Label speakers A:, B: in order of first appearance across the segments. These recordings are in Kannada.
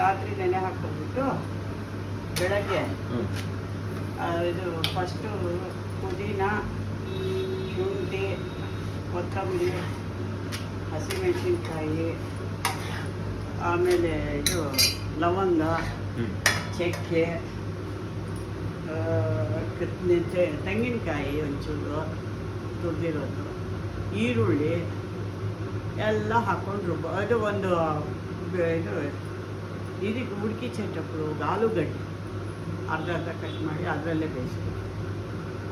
A: ರಾತ್ರಿ ನೆನೆ ಹಾಕ್ಕೊಂಡ್ಬಿಟ್ಟು ಬೆಳಗ್ಗೆ ಇದು ಫಸ್ಟು ಪುದೀನ, ಶುಂಠಿ, ಕೊತ್ತಂಬರಿ, ಹಸಿಮೆಣಸಿನ್ಕಾಯಿ, ಆಮೇಲೆ ಇದು ಲವಂಗ, ಚಕ್ಕೆ, ತೆಂಗಿನಕಾಯಿ ಒಂಚೂರು ತುರಿದಿರೋದು, ಈರುಳ್ಳಿ ಎಲ್ಲ ಹಾಕ್ಕೊಂಡು ಅದು ಒಂದು ಇದು ಇದಕ್ಕೆ ಉಡ್ಕಿ ಚಟಪುರು, ಆಲೂಗಡ್ಡೆ ಅರ್ಧ ಕಟ್ ಮಾಡಿ ಅದರಲ್ಲೇ ಬೇಯಿಸ್ಬೇಕು.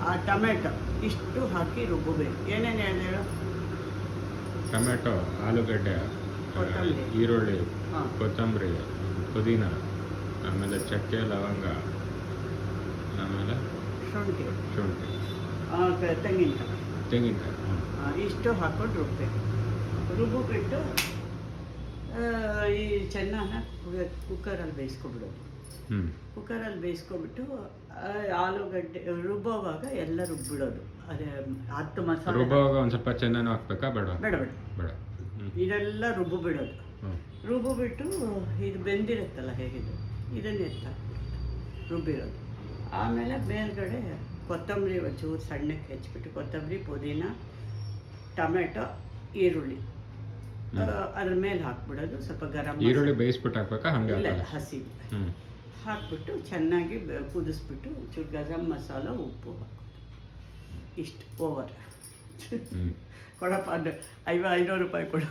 A: ಆ ಟೊಮೆಟೊ ಇಷ್ಟು ಹಾಕಿ ರುಬ್ಬಬೇಕು. ಏನೇನು ಹೇಳಿದ್ರು?
B: ಟೊಮೆಟೊ, ಆಲೂಗಡ್ಡೆ,
A: ಕೊತ್ತಂಬರಿ,
B: ಈರುಳ್ಳಿ, ಕೊತ್ತಂಬರಿ, ಪುದೀನ, ಆಮೇಲೆ ಚಕ್ಕೆ, ಲವಂಗ, ಆಮೇಲೆ ಶುಂಠಿ, ತೆಂಗಿನಕಾಯಿ
A: ಇಷ್ಟು ಹಾಕ್ಕೊಂಡು ರುಬ್ಬಬೇಕು. ರುಬ್ಬಿಬಿಟ್ಟು ಈ ಚೆನ್ನಾಗಿ ಕುಕ್ಕರಲ್ಲಿ ಬೇಯಿಸ್ಕೊಬಿಡೋದು. ಕುಕ್ಕರಲ್ಲಿ ಬೇಯಿಸ್ಕೊಬಿಟ್ಟು ಆಲೂಗಡ್ಡೆ ರುಬ್ಬೋವಾಗ ಎಲ್ಲ ರುಬ್ಬಿಡೋದು. ಅದೇ 10 ಮಸಾಲೆ
B: ರುಬ್ಬೋವಾಗ ಒಂದು ಸ್ವಲ್ಪ ಚೆನ್ನಾಗಿ ಹಾಕ್ಬೇಕಾ? ಬೇಡ
A: ಬೇಡ ಬೇಡ ಬೇಡ ಇದೆಲ್ಲ ರುಬ್ಬಿಬಿಡೋದು. ರುಬ್ಬಿಬಿಟ್ಟು ಇದು ಬೆಂದಿರುತ್ತಲ್ಲ ಹೇಗಿದು, ಇದನ್ನೇ ರುಬ್ಬಿರೋದು. ಆಮೇಲೆ ಮೇಲ್ಗಡೆ ಕೊತ್ತಂಬರಿ ಒಂಚೂರು ಸಣ್ಣಕ್ಕೆ ಹೆಚ್ಚಿಬಿಟ್ಟು ಕೊತ್ತಂಬರಿ, ಪುದೀನ, ಟೊಮೆಟೊ, ಈರುಳ್ಳಿ ಅದ್ರ ಮೇಲೆ ಹಾಕ್ಬಿಡೋದು. ಸ್ವಲ್ಪ ಗರಂ
B: ಈರುಳ್ಳಿ ಬೇಯಿಸ್ಬಿಟ್ಟು ಹಾಕ್ಬೇಕಾ? ಹಂಗೆ
A: ಇಲ್ಲ, ಹಸಿ ಹಾಕ್ಬಿಟ್ಟು ಚೆನ್ನಾಗಿ ಕುದಿಸ್ಬಿಟ್ಟು ಒಂಚೂರು ಗರಂ ಮಸಾಲ, ಉಪ್ಪು ಹಾಕೋದು. ಇಷ್ಟು ಓವರ್. ಕೊಡಪ್ಪ, 500 ರೂಪಾಯಿ ಕೊಡು.